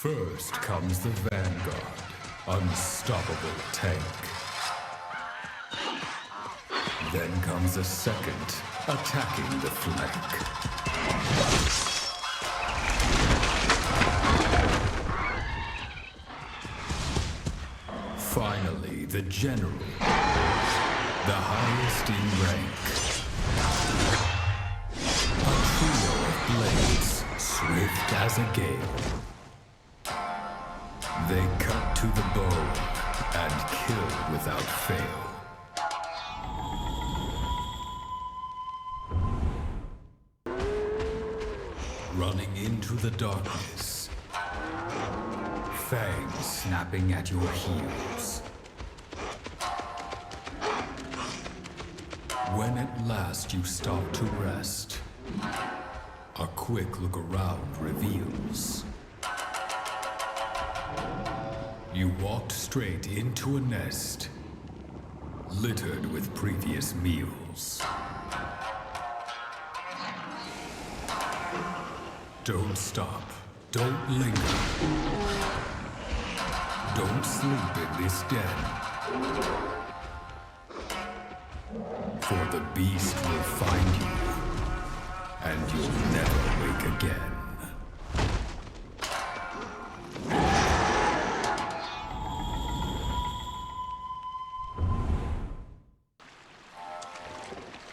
First comes the Vanguard, unstoppable tank. Then comes a second, attacking the flank. Finally, the General, the highest in rank. A trio of blades, swift as a gale. They cut to the bone and kill without fail. Running into the darkness, fangs snapping at your heels. When at last you stop to rest, a quick look around reveals you walked straight into a nest littered with previous meals. Don't stop. Don't linger. Don't sleep in this den. For the beast will find you, and you'll never wake again.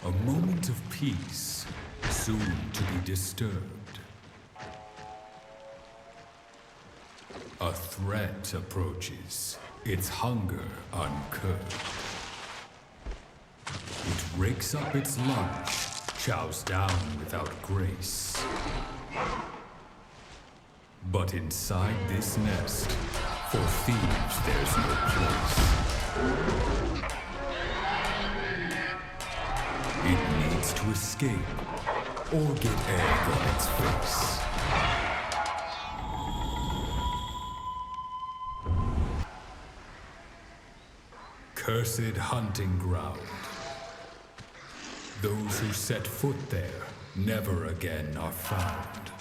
A moment of peace, soon to be disturbed. A threat approaches, its hunger uncurbed. It rakes up its lunch, chows down without grace. But inside this nest, for thieves there's no place. It needs to escape, or get egg on its face. Cursed hunting ground. Those who set foot there never again are found.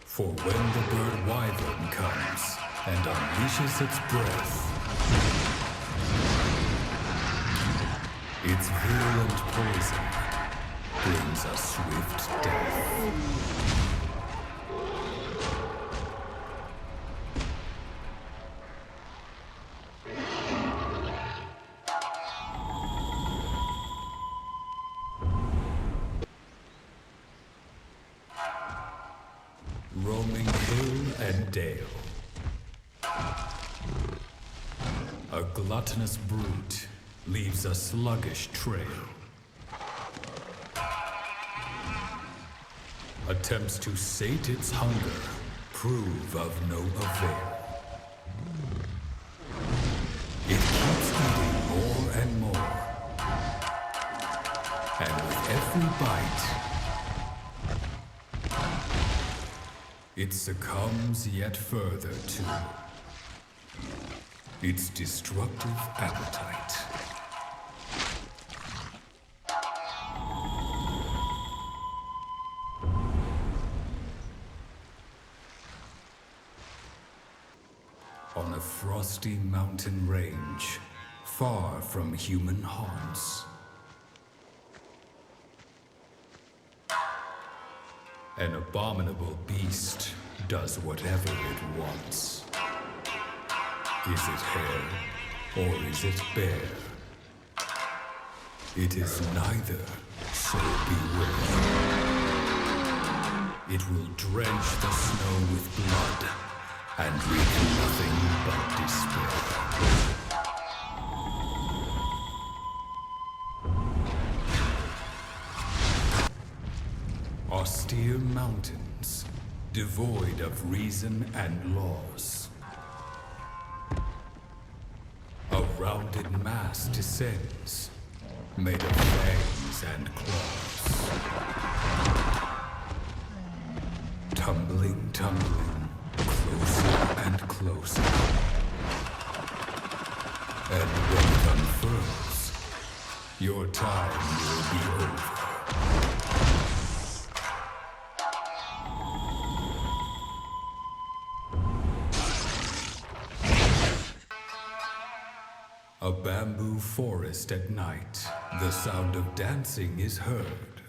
For when the bird wyvern comes and unleashes its breath, its virulent poison brings a swift death. Roaming hill and dale, a gluttonous brute leaves a sluggish trail. Attempts to sate its hunger prove of no avail. It keeps eating more and more, and with every bite, it succumbs yet further to its destructive appetite. On a frosty mountain range, far from human haunts, an abominable beast does whatever it wants. Is it hare, or is it bear? It is neither, so beware. It will drench the snow with blood and wreak nothing but despair. Austere mountains, devoid of reason and laws. A rounded mass descends, made of fangs and claws. Tumbling, tumbling, closer and closer. And when it unfurls, Your time will be over. A bamboo forest at night. The sound of dancing is heard.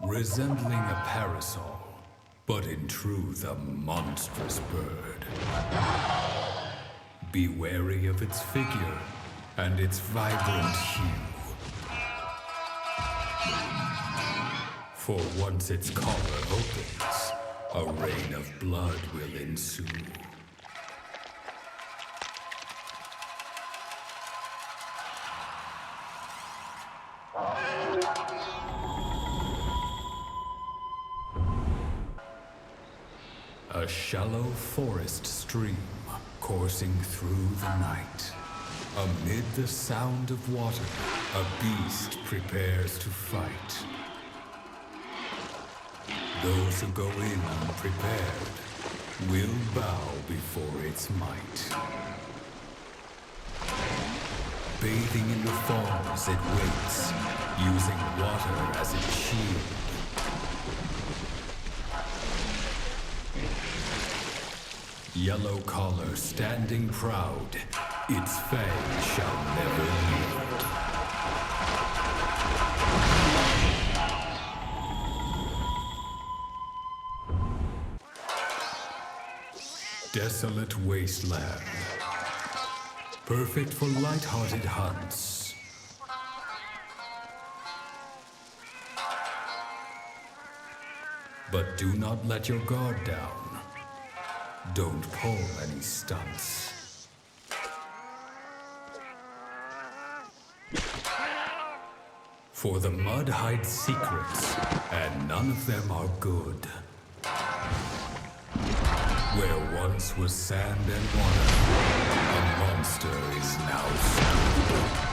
Resembling a parasol, but in truth a monstrous bird. Be wary of its figure and its vibrant hue. For once its collar opens, a rain of blood will ensue. A shallow forest stream coursing through the night. Amid the sound of water, a beast prepares to fight. Those who go in unprepared will bow before its might. Bathing in the falls, it waits, using water as its shield. Yellow collar standing proud, its fang shall never yield. Desolate wasteland, perfect for light-hearted hunts. But do not let your guard down. Don't pull any stunts. For the mud hides secrets, and none of them are good. Where once was sand and water, a monster is now stood.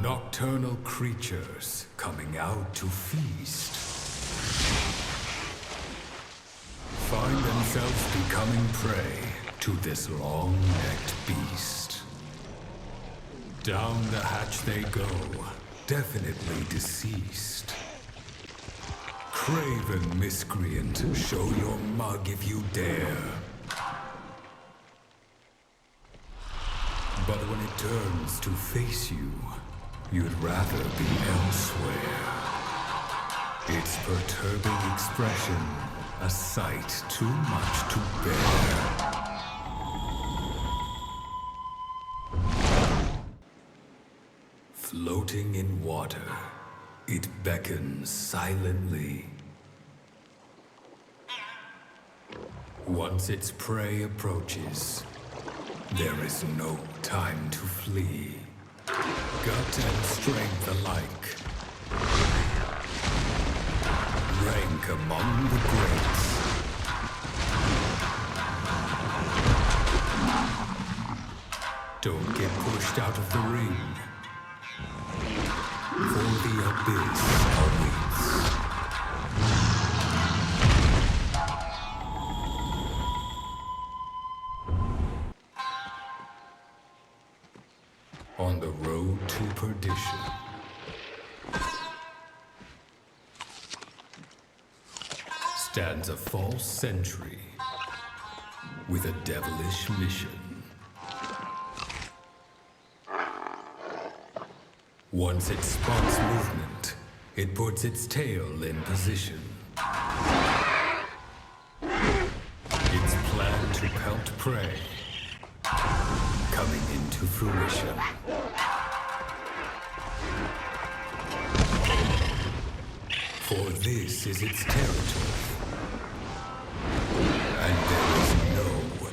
Nocturnal creatures coming out to feast find themselves becoming prey to this long-necked beast. Down the hatch they go, definitely deceased. Craven miscreant, show your mug if you dare. But when it turns to face you, you'd rather be elsewhere. Its perturbing expression, a sight too much to bear. Floating in water, it beckons silently. Once its prey approaches, there is no time to flee. Gut and strength alike. Rank among the greats. Don't get pushed out of the ring. For the abyss awaits. On the road to perdition. Stands a false sentry with a devilish mission. Once it spots movement, it puts its tail in position. Its plan to pelt prey coming into fruition. For this is its territory, and there is no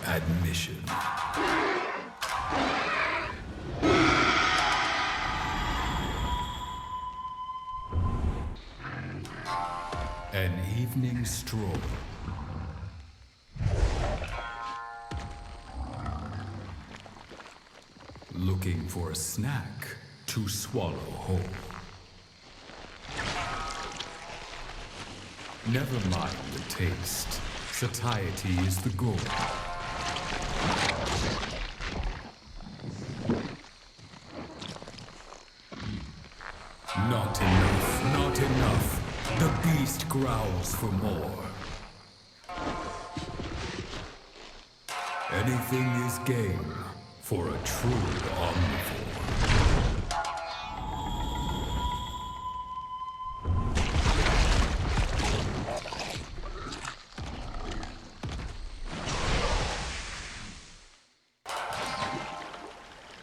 admission. An evening stroll. Looking for a snack to swallow whole. Never mind the taste. Satiety is the goal. Not enough, not enough. The beast growls for more. Anything is game for a true omnivore.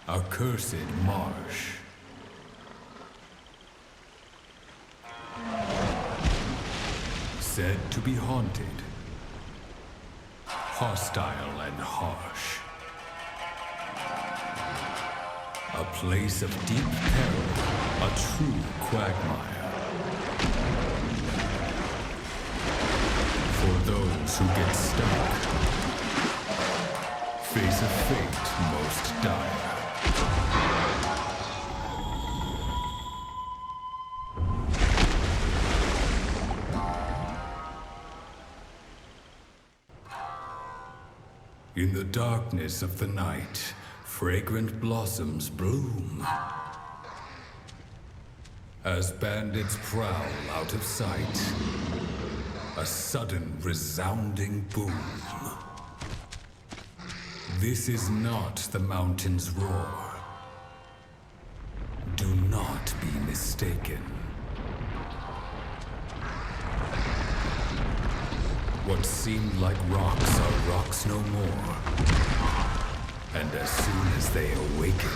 Accursed marsh. Said to be haunted, hostile and harsh. A place of deep peril, a true quagmire. For those who get stuck, face a fate most dire. In the darkness of the night, fragrant blossoms bloom. As bandits prowl out of sight, a sudden resounding boom. This is not the mountain's roar. Do not be mistaken. What seemed like rocks are rocks no more. And as soon as they awaken,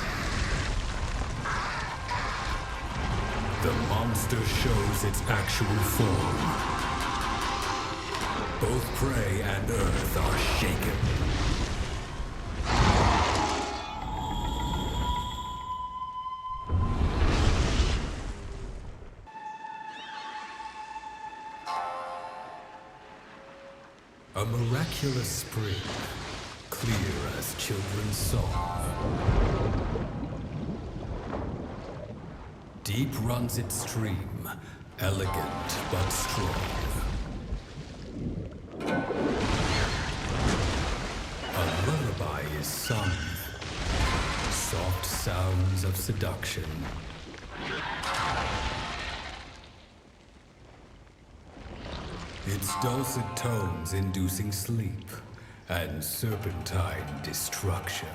the monster shows its actual form. Both prey and earth are shaken. A miraculous spring, clear as children's song. Deep runs its stream, elegant but strong. A lullaby is sung, soft sounds of seduction. Its dulcet tones inducing sleep and serpentine destruction.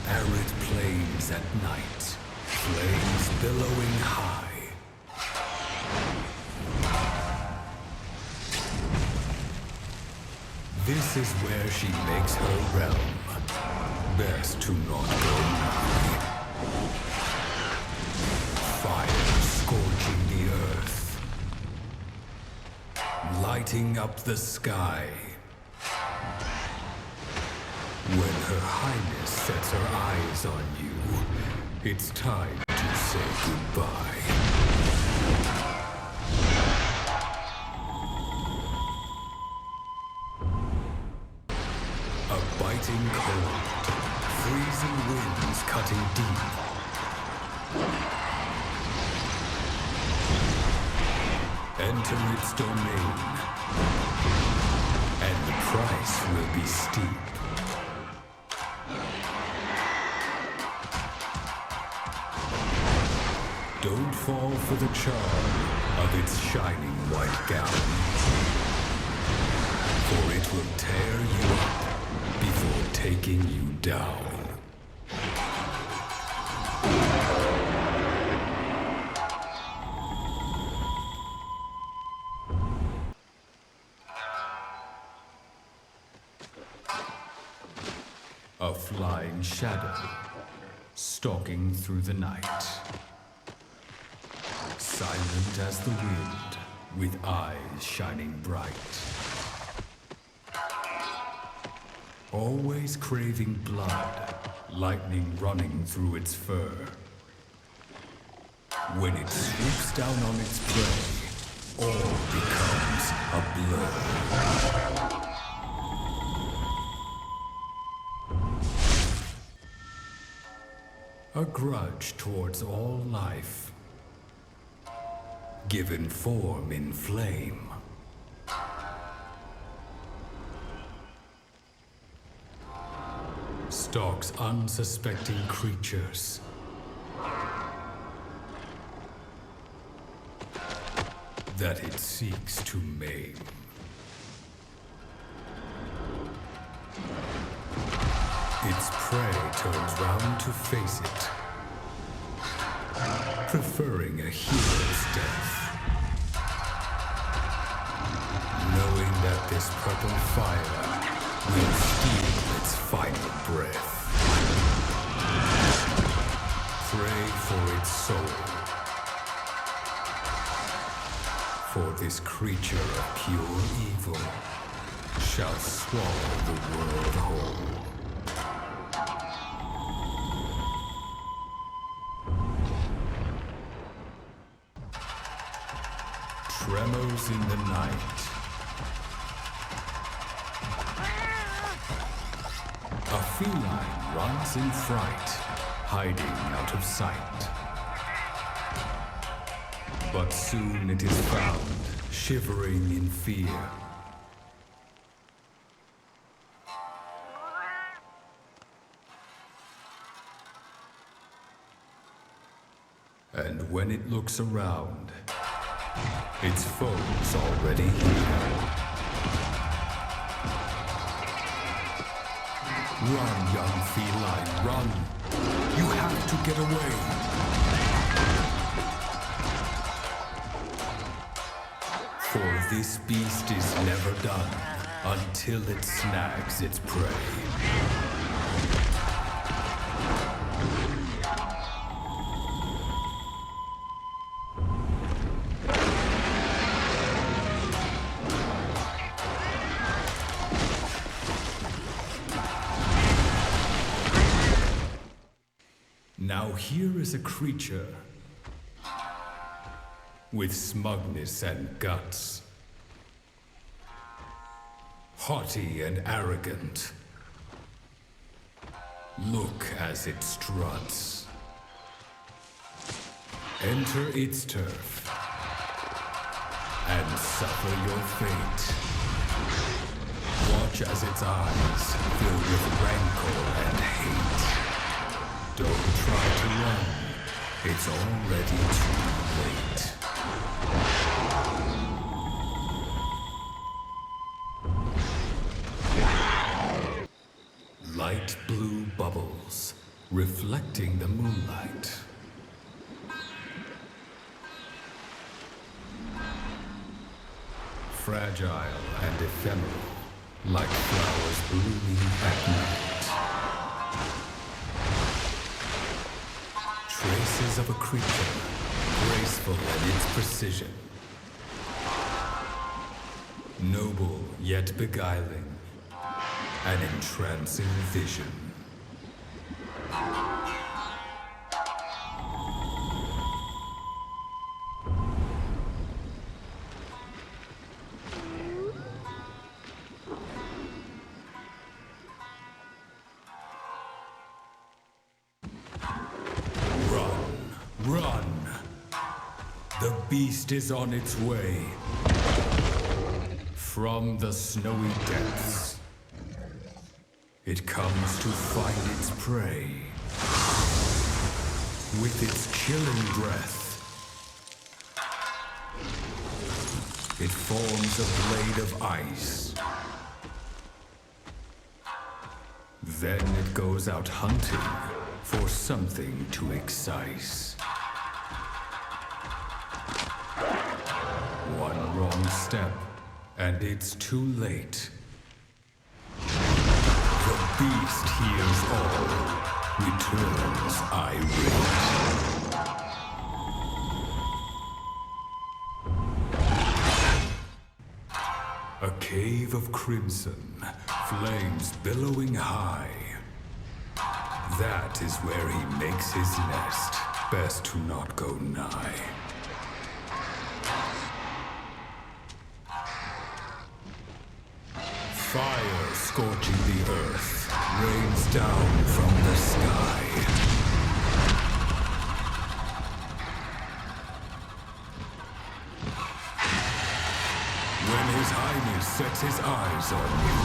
Arid plains at night, flames billowing high. This is where she makes her realm. Best to not go nigh. Fire scorching the earth, lighting up the sky. When Her Highness sets her eyes on you, it's time to say goodbye. Biting cold, freezing winds cutting deep. Enter its domain, and the price will be steep. Don't fall for the charm of its shining white gown, for it will tear you up before taking you down. A flying shadow, stalking through the night. Silent as the wind, with eyes shining bright. Always craving blood, lightning running through its fur. When it swoops down on its prey, all becomes a blur. A grudge towards all life, given form in flame. Stalks unsuspecting creatures. That it seeks to maim. Its prey turns round to face it, preferring a hero's death, knowing that this purple fire will steal its final breath. Pray for its soul, for this creature of pure evil shall swallow the world whole. Tremors in the night. A feline runs in fright, hiding out of sight. But soon it is found, shivering in fear. And when it looks around, its foe's already here. Run, young feline, run! You have to get away! For this beast is never done until it snags its prey. Now here is a creature with smugness and guts, haughty and arrogant. Look as it struts. Enter its turf and suffer your fate. Watch as its eyes fill with rancor and hate. Don't try to run. It's already too late. Light blue bubbles, reflecting the moonlight. Fragile and ephemeral, like flowers blooming at night. Traces of a creature, graceful in its precision. Noble yet beguiling, an entrancing vision. Run! The beast is on its way. From the snowy depths, it comes to find its prey. With its chilling breath, it forms a blade of ice. Then it goes out hunting for something to excise. One wrong step, and it's too late. The beast hears all, returns irate. A cave of crimson, flames billowing high. That is where he makes his nest. Best to not go nigh. Fire scorching the earth rains down from the sky. When His Highness sets his eyes on you,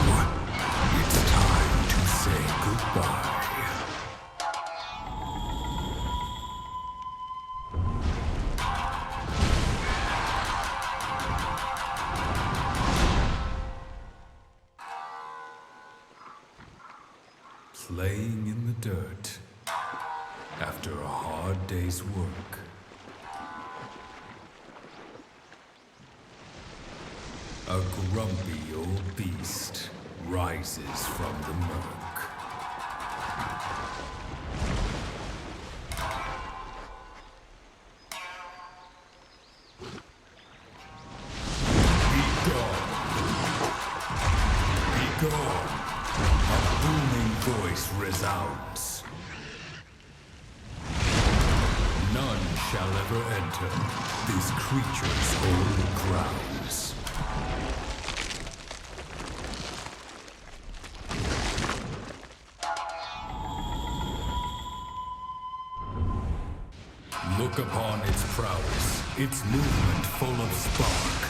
it's time to say goodbye. Laying in the dirt after a hard day's work. A grumpy old beast rises from the murk. Be gone! Be gone! A booming voice resounds. None shall ever enter this creature's holy grounds. Look upon its prowess, its movement full of spark.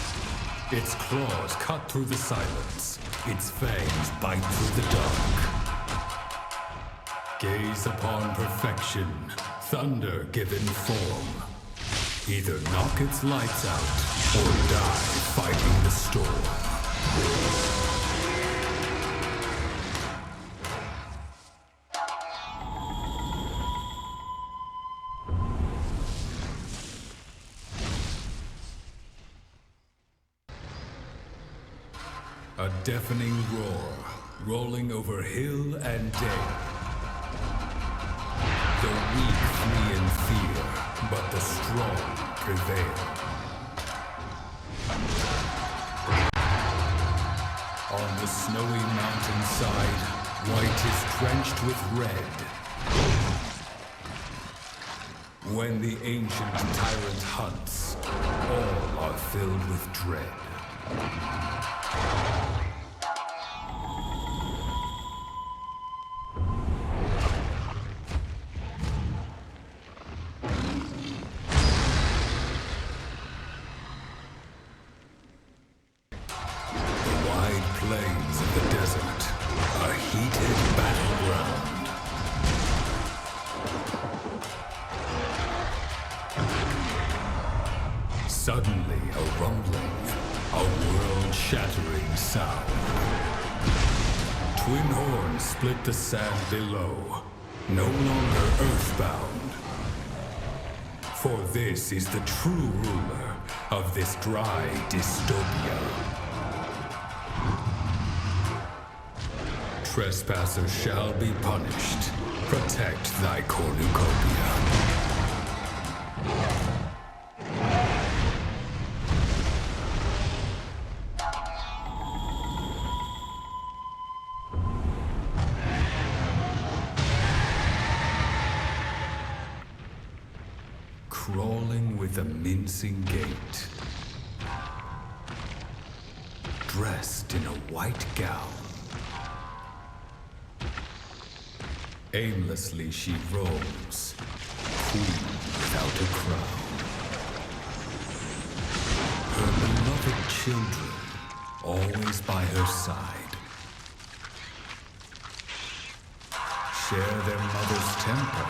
Its claws cut through the silence, its fangs bite through the dark. Gaze upon perfection, thunder given form. Either knock its lights out, or die fighting the storm. A deafening roar, rolling over hill and dale. The weak flee in fear, but the strong prevail. On the snowy mountainside, white is drenched with red. When the ancient tyrant hunts, all are filled with dread. Plains of the desert, a heated battleground. Suddenly a rumbling, a world-shattering sound. Twin horns split the sand below, no longer earthbound. For this is the true ruler of this dry dystopia. Trespassers shall be punished. Protect thy cornucopia. Crawling with a mincing gait. Dressed in a white gown. Aimlessly she roams, queen without a crown. Her beloved children, always by her side, share their mother's temper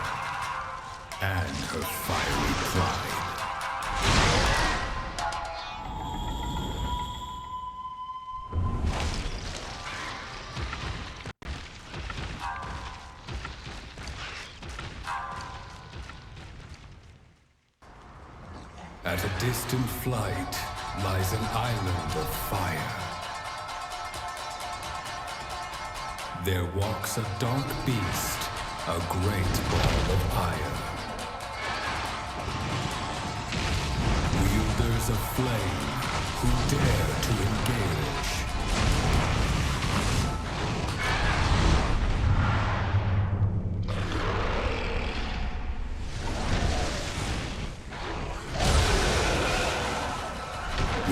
and her fiery pride. At a distant flight lies an island of fire. There walks a dark beast, a great ball of ire. Wielders of flame who dare to engage.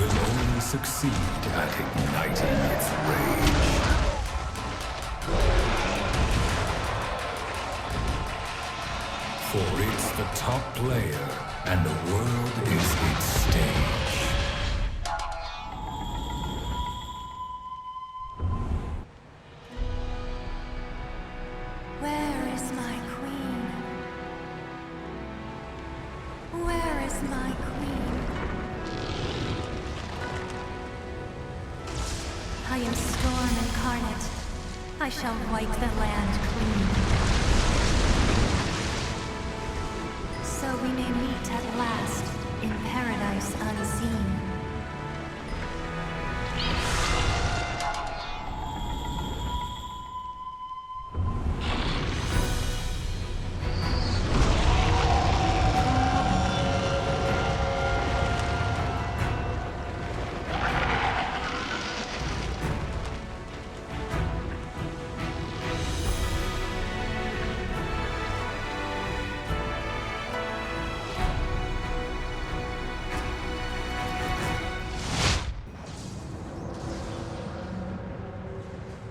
will only succeed at igniting its rage. For it's the top player, and the world is its stage. Where is my queen? Where is my queen? I am Storm incarnate. I shall wipe the land clean. So we may meet at last in paradise unseen.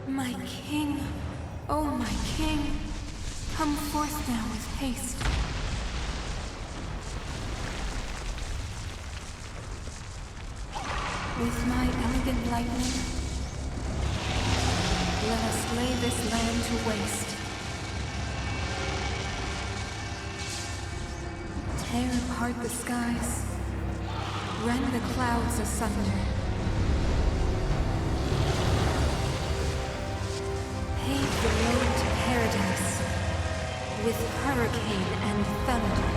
My king, oh my king, come forth now with haste. With my elegant lightning, let us lay this land to waste. Tear apart the skies, rend the clouds asunder. Pave the road to paradise with hurricane and thunder.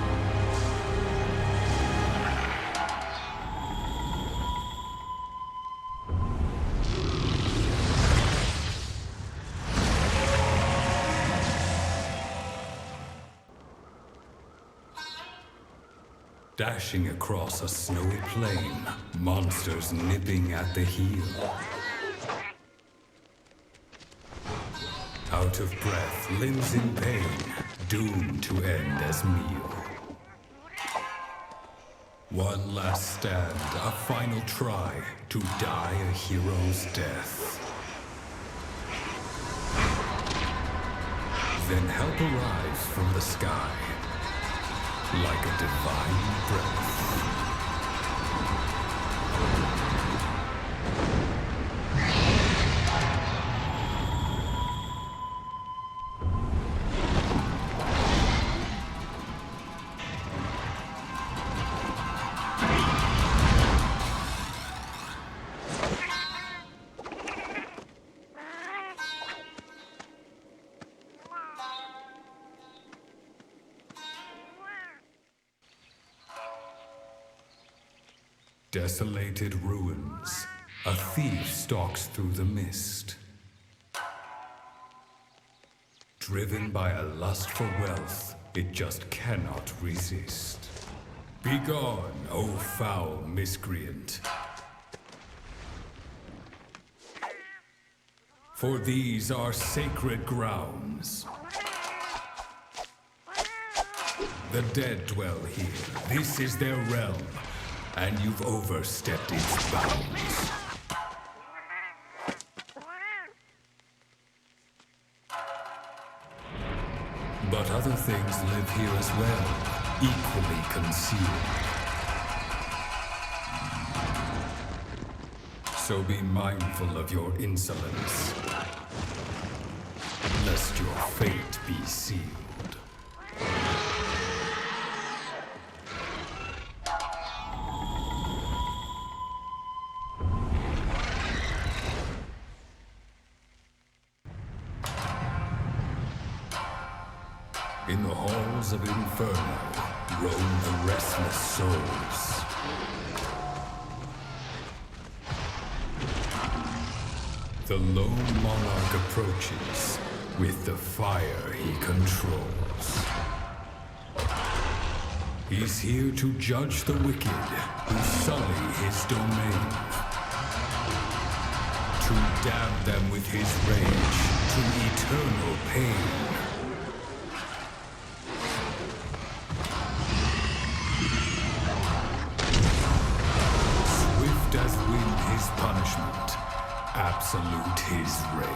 Dashing across a snowy plain, monsters nipping at the heel. Out of breath, limbs in pain, doomed to end as meal. One last stand, a final try to die a hero's death. Then help arrives from the sky, like a divine breath. Desolated ruins, a thief stalks through the mist. Driven by a lust for wealth, it just cannot resist. Begone, O foul miscreant. For these are sacred grounds. The dead dwell here. This is their realm. And you've overstepped its bounds. But other things live here as well, equally concealed. So be mindful of your insolence, lest your fate be sealed. In the halls of Inferno roam the restless souls. The lone monarch approaches with the fire he controls. He's here to judge the wicked who sully his domain, to damn them with his rage to eternal pain. punishment. Absolute his reign.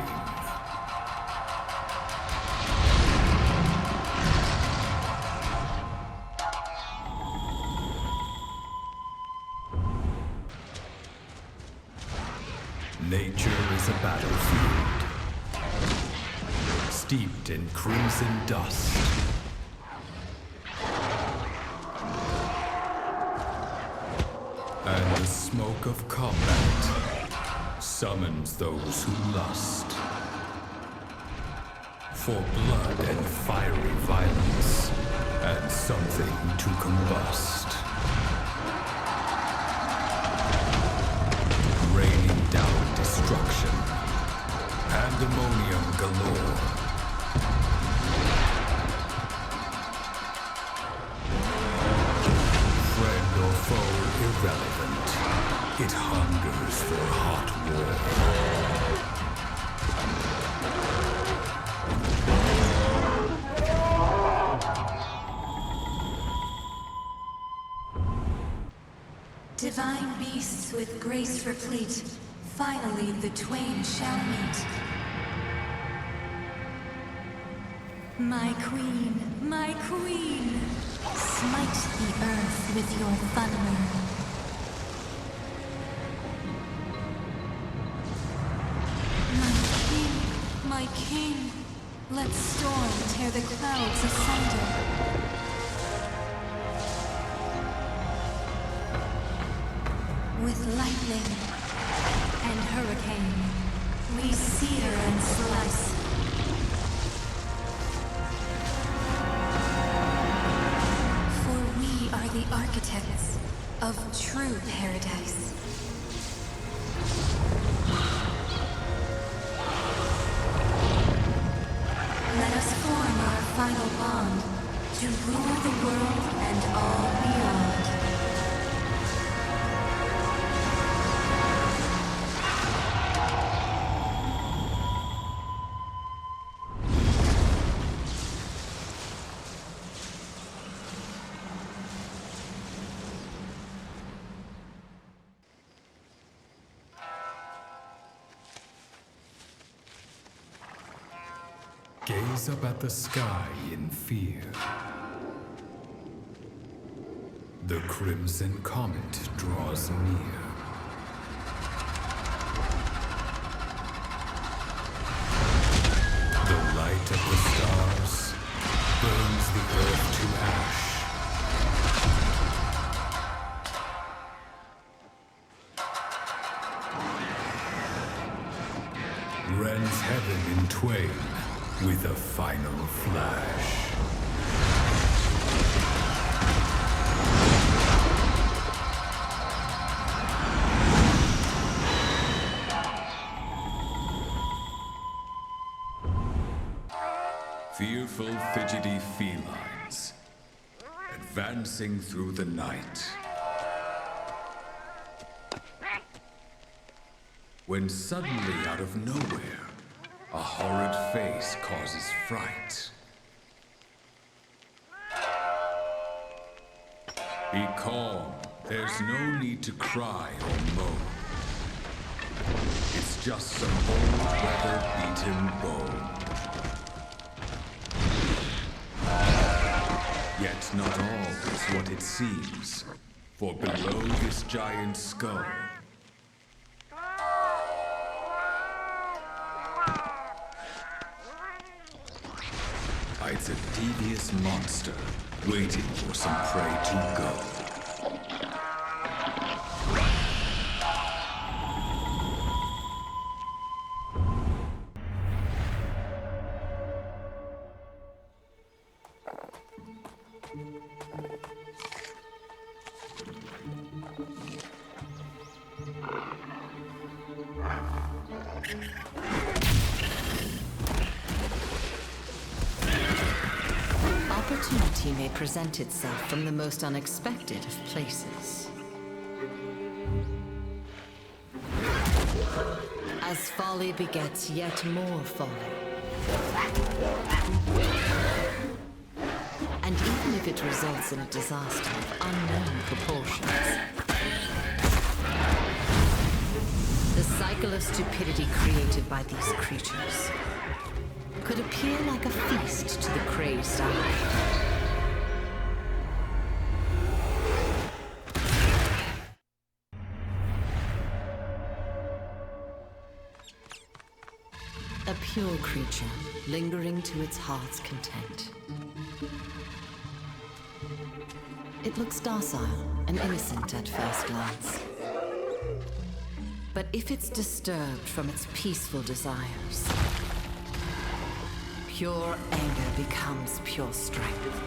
Nature is a battlefield, steeped in crimson dust. And the smoke of combat summons those who lust. For blood and fiery violence, and something to combust. Raining down destruction, pandemonium galore. Friend or foe irrelevant, it hungers for hot war. Divine beasts with grace replete, finally the twain shall meet. My queen, smite the earth with your thunder. My king, let storm tear the clouds asunder. With lightning and hurricane, we sear and slice. For we are the architects of true paradise. Let us form our final bond to rule the world and all beyond. Gaze up at the sky in fear. The crimson comet draws near. The light of the stars burns the earth to ash. Rends heaven in twain with a final flash. Fearful, fidgety felines, advancing through the night. When suddenly, out of nowhere, a horrid face causes fright. Be calm. There's no need to cry or moan. It's just some old weather-beaten bone. Yet not all is what it seems, for below this giant skull hides a devious monster waiting for some prey to go. Opportunity may present itself from the most unexpected of places. As folly begets yet more folly. And even if it results in a disaster of unknown proportions, the The stupidity created by these creatures could appear like a feast to the crazed eye. A pure creature, lingering to its heart's content. It looks docile and innocent at first glance. But if it's disturbed from its peaceful desires, pure anger becomes pure strength.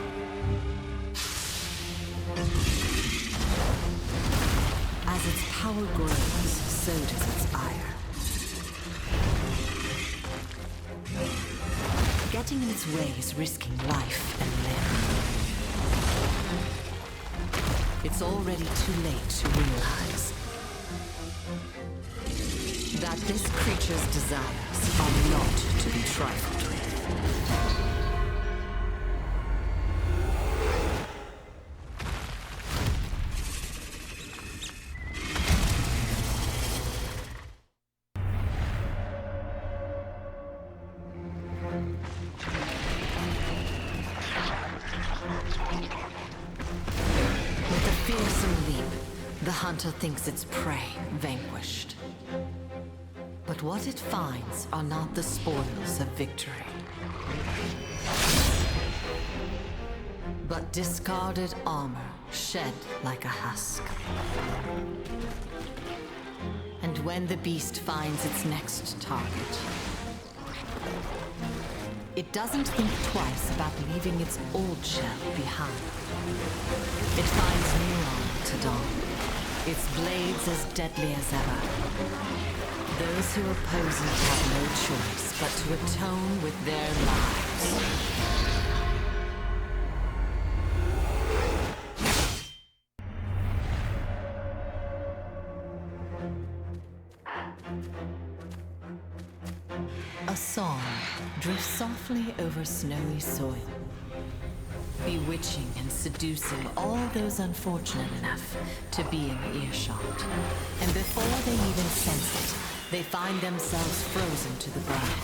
As its power grows, so does its ire. Getting in its way is risking life and limb. It's already too late to realize that this creature's desires are not to be trifled with. With a fearsome leap, the hunter thinks its prey vanquished. But what it finds are not the spoils of victory, but discarded armor shed like a husk. And when the beast finds its next target, it doesn't think twice about leaving its old shell behind. It finds new armor to don, its blades as deadly as ever. Those who oppose it have no choice but to atone with their lives. A song drifts softly over snowy soil, bewitching and seducing all those unfortunate enough to be in earshot. And before they even sense it, they find themselves frozen to the ground.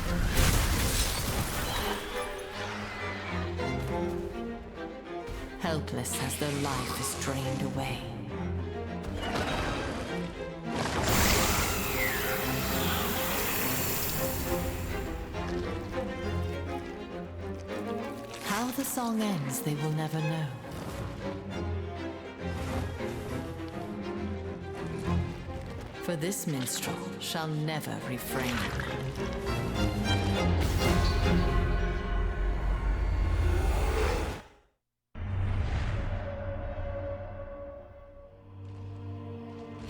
Helpless as their life is drained away. How the song ends, they will never know. For this minstrel shall never refrain.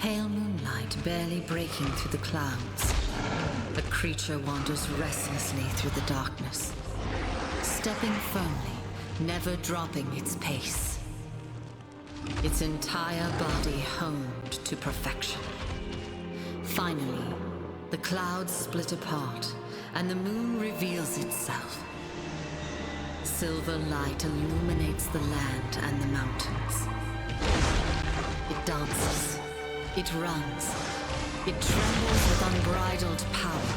Pale moonlight barely breaking through the clouds. A creature wanders restlessly through the darkness, stepping firmly, never dropping its pace. Its entire body honed to perfection. Finally, the clouds split apart, and the moon reveals itself. Silver light illuminates the land and the mountains. It dances, it runs, it trembles with unbridled power,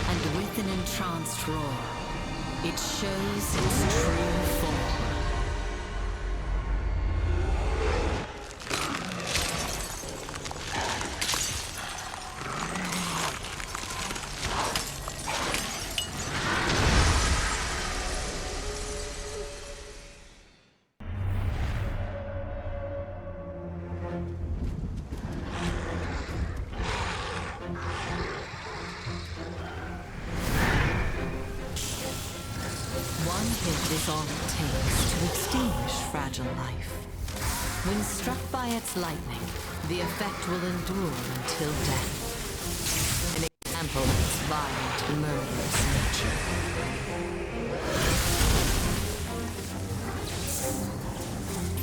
and with an entranced roar, it shows its true form. One hit is all it takes to extinguish fragile life. When struck by its lightning, the effect will endure until death. An example of its violent, murderous nature.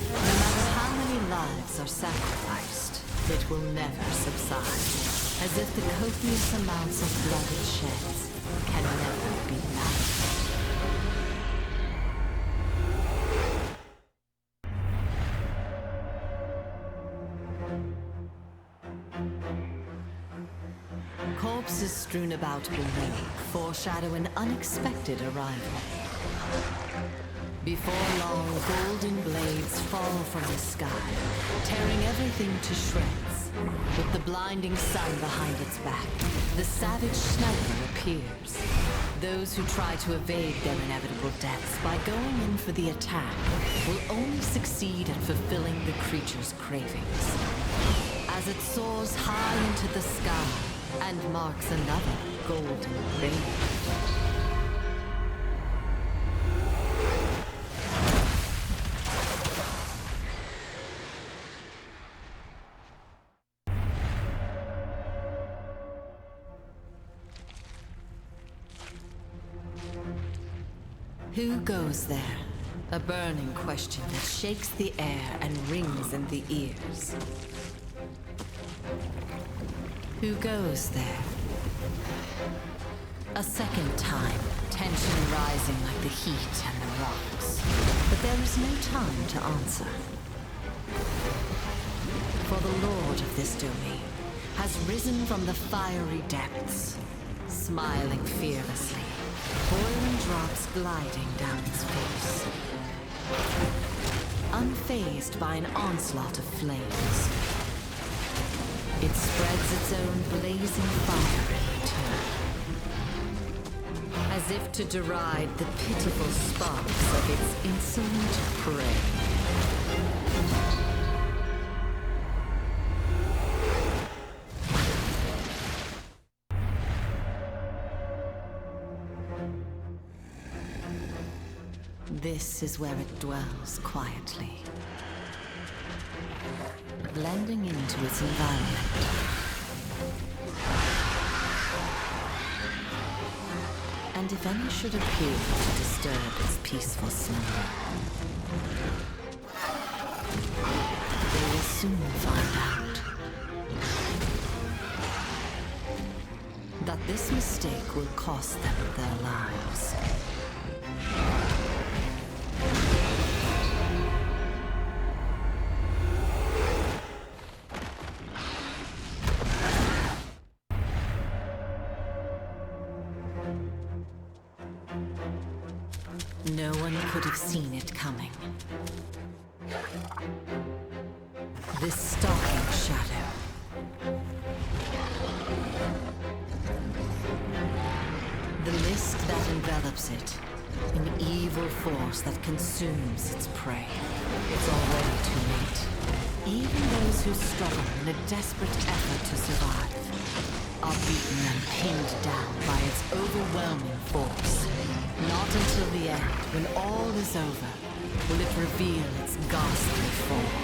No matter how many lives are sacrificed, it will never subside, as if the copious amounts of blood it sheds can never be matched. corpses strewn about below foreshadow an unexpected arrival. Before long, golden blades fall from the sky, tearing everything to shreds. With the blinding sun behind its back, the savage sniper appears. Those who try to evade their inevitable deaths by going in for the attack will only succeed at fulfilling the creature's cravings. As it soars high into the sky and marks another golden grave. Who goes there? A burning question that shakes the air and rings in the ears. Who goes there? A second time, tension rising like the heat and the rocks. But there is no time to answer. For the lord of this domain has risen from the fiery depths, smiling fearlessly. Boiling drops gliding down its face. Unfazed by an onslaught of flames, it spreads its own blazing fire in return, as if to deride the pitiful sparks of its insolent prey. This is where it dwells quietly, blending into its environment. And if any should appear to disturb its peaceful slumber, they will soon find out that this mistake will cost them their lives. No one could have seen it coming. This stalking shadow. The mist that envelops it, an evil force that consumes its prey. It's already too late. Even those who struggle in a desperate effort to survive are beaten and pinned down by its overwhelming force. Not until the end, when all is over, will it reveal its ghastly form.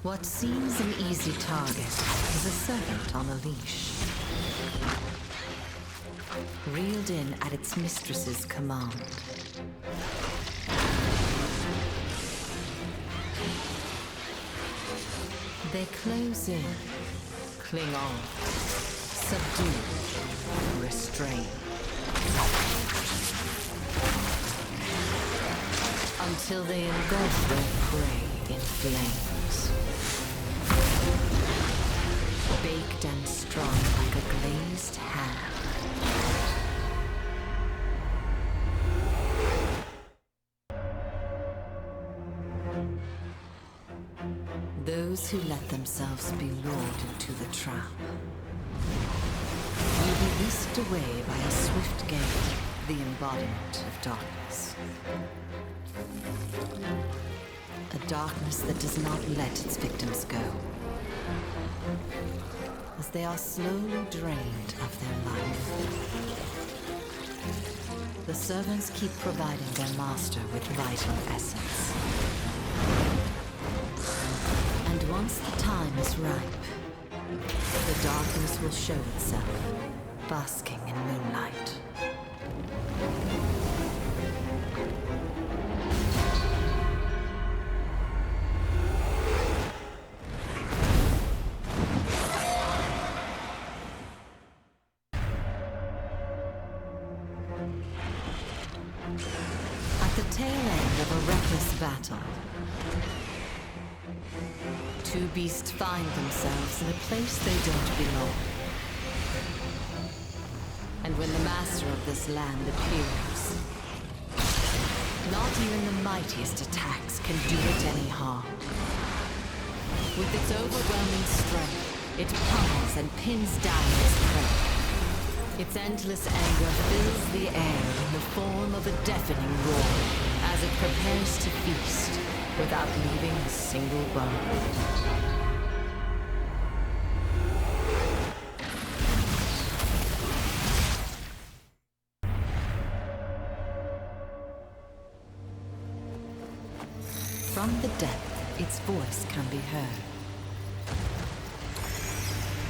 What seems an easy target is a servant on a leash, reeled in at its mistress's command. They close in, cling on, subdue, restrain, until they engulf their prey in flames. Baked and strong like a glazed ham. Those who let themselves be lured into the trap will be whisked away by a swift gale, the embodiment of darkness. A darkness that does not let its victims go, as they are slowly drained of their life. The servants keep providing their master with vital essence. And once the time is ripe, the darkness will show itself, basking in moonlight. two beasts find themselves in a place they don't belong. And when the master of this land appears, not even the mightiest attacks can do it any harm. With its overwhelming strength, it pummels and pins down its prey. Its endless anger fills the air in the form of a deafening roar as it prepares to feast without leaving a single bone. From the depth, its voice can be heard.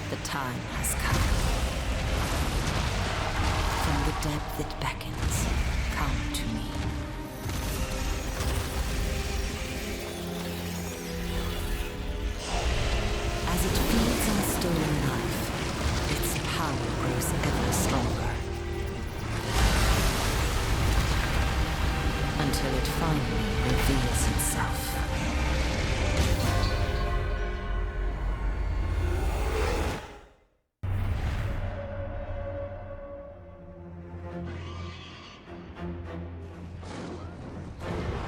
The time has come. From the depth it beckons, come to me. As it feeds on stolen life, its power grows ever stronger. Until it finally reveals itself.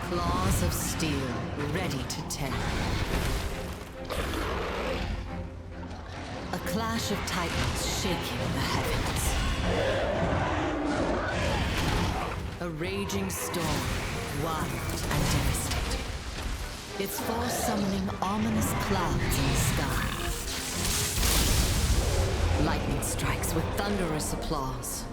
Claws of steel, ready to tear. A clash of titans shaking the heavens. A raging storm, wild and devastating. Its force summoning ominous clouds in the sky. Lightning strikes with thunderous applause.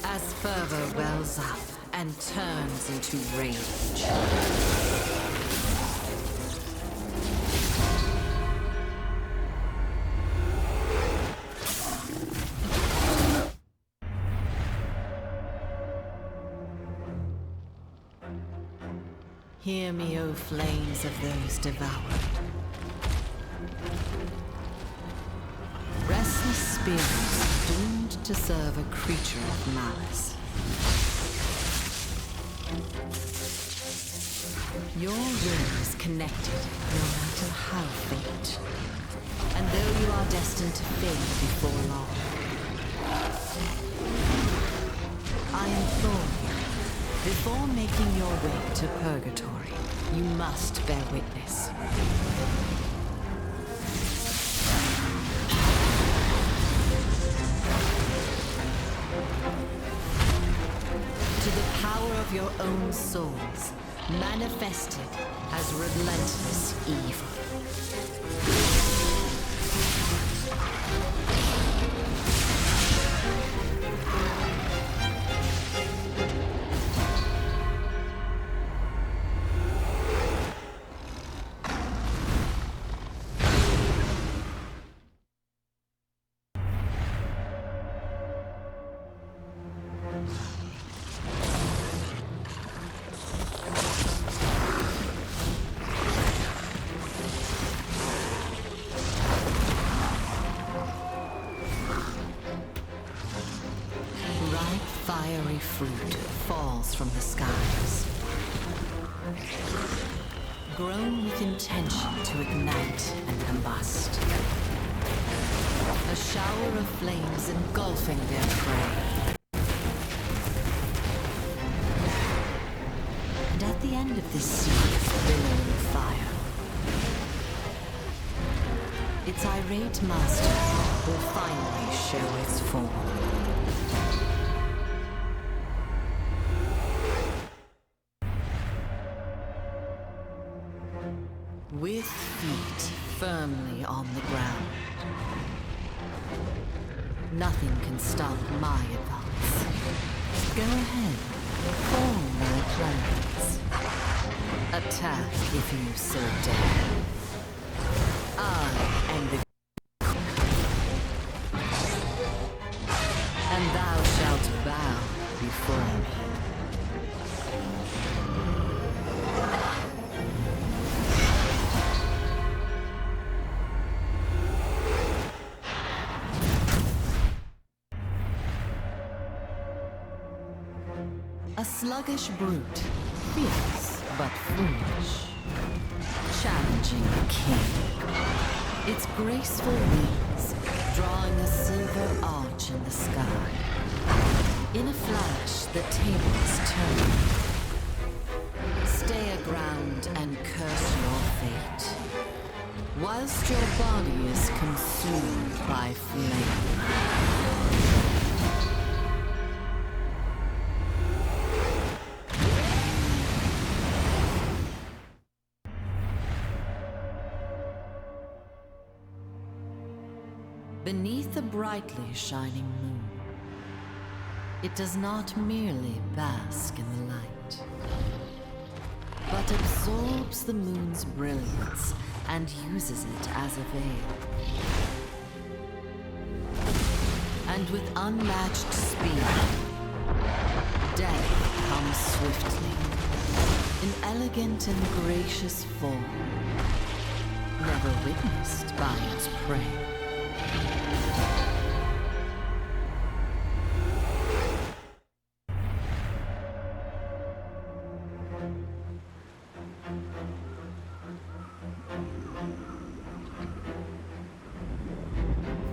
As fervor wells up and turns into rage. Hear me, O flames of those devoured. Restless spirits doomed to serve a creature of malice. Your will is connected no matter how faint. And though you are destined to fade before long, I implore you, before making your way to purgatory, you must bear witness. To the power of your own souls, manifested as relentless evil. Fiery fruit falls from the skies, grown with intention to ignite and combust. A shower of flames engulfing their prey. And at the end of this sea of billowing fire, its irate master will finally show its form. With feet firmly on the ground, nothing can stop my advance. Go ahead, form their plans. Attack if you so dare. I am the and thou shalt bow before me. A sluggish brute, fierce but foolish, challenging a king. Its graceful wings drawing a silver arch in the sky. In a flash, the tables turn. Stay aground and curse your fate, whilst your body is consumed by flame. Beneath a brightly shining moon, it does not merely bask in the light, but absorbs the moon's brilliance and uses it as a veil. And with unmatched speed, death comes swiftly, in elegant and gracious form, never witnessed by its prey.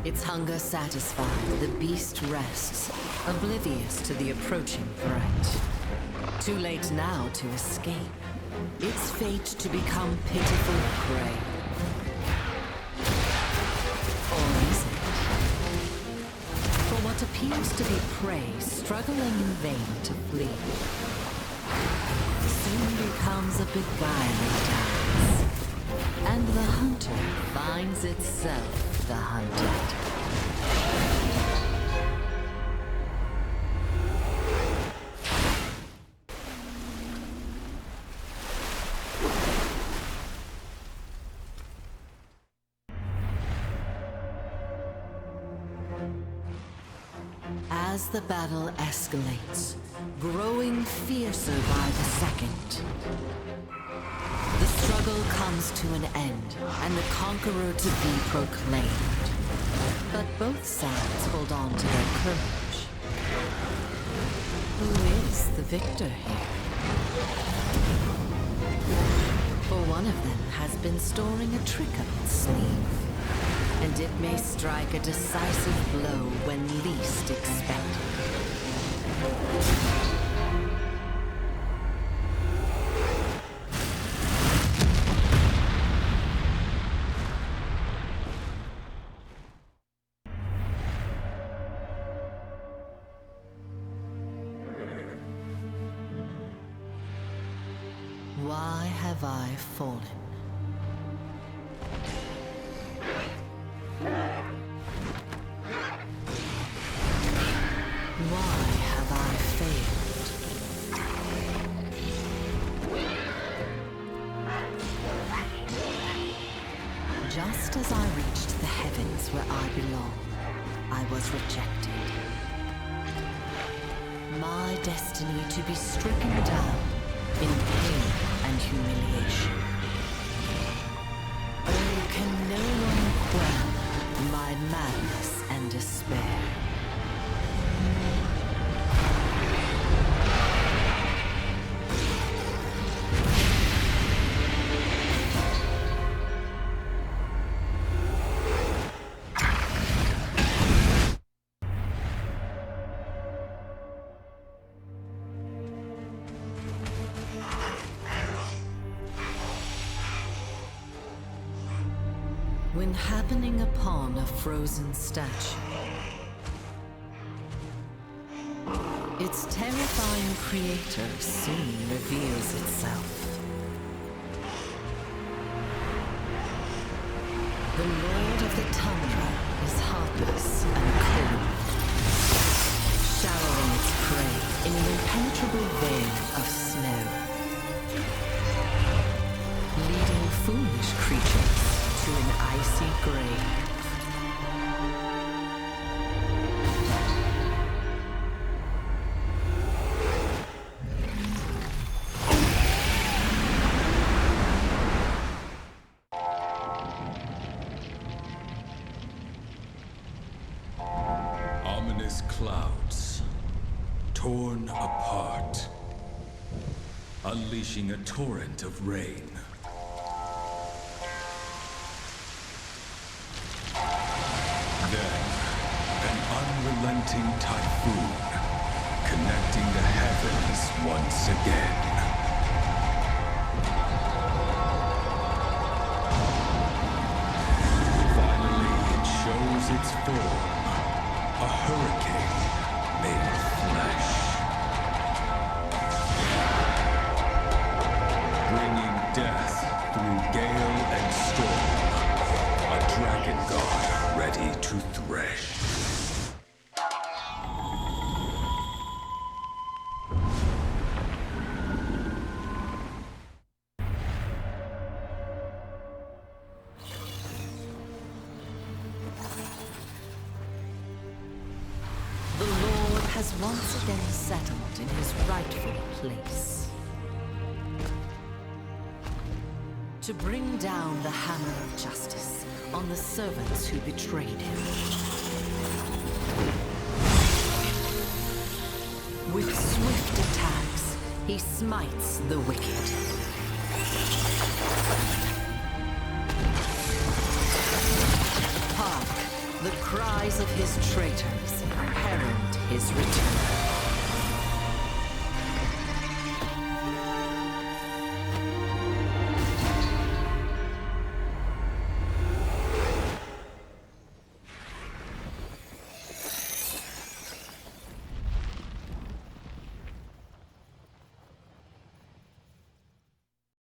Its hunger satisfied, the beast rests, oblivious to the approaching threat. Too late now to escape. Its fate to become pitiful prey. Or is it? For what appears to be prey, struggling in vain to flee, soon becomes a beguiling dance. And the hunter finds itself the hunted. As the battle escalates, growing fiercer by the second, the struggle comes to an end, and the conqueror to be proclaimed. But both sides hold on to their courage. Who is the victor here? For one of them has been storing a trick up its sleeve, and it may strike a decisive blow when least expected. Why have I fallen? Why have I failed? Just as I reached the heavens where I belong, I was rejected. My destiny to be stricken down in pain and humiliation. Oh, can no one quell my madness and despair? When happening upon a frozen statue, its terrifying creator soon reveals itself. The Lord of the Tundra is heartless and cold, showering its prey in an impenetrable veil of snow, leading foolish creatures to an icy grave. Ominous clouds, torn apart. unleashing a torrent of rain. Then, an unrelenting typhoon, connecting the heavens once again. Finally, it shows its form, a hurricane made of flesh. Bringing death through gale and storm, a dragon god ready to thresh. The Lord has once again settled in his rightful place. To bring down the hammer of justice on the servants who betrayed him. With swift attacks, he smites the wicked. Hark, the cries of his traitors herald his return.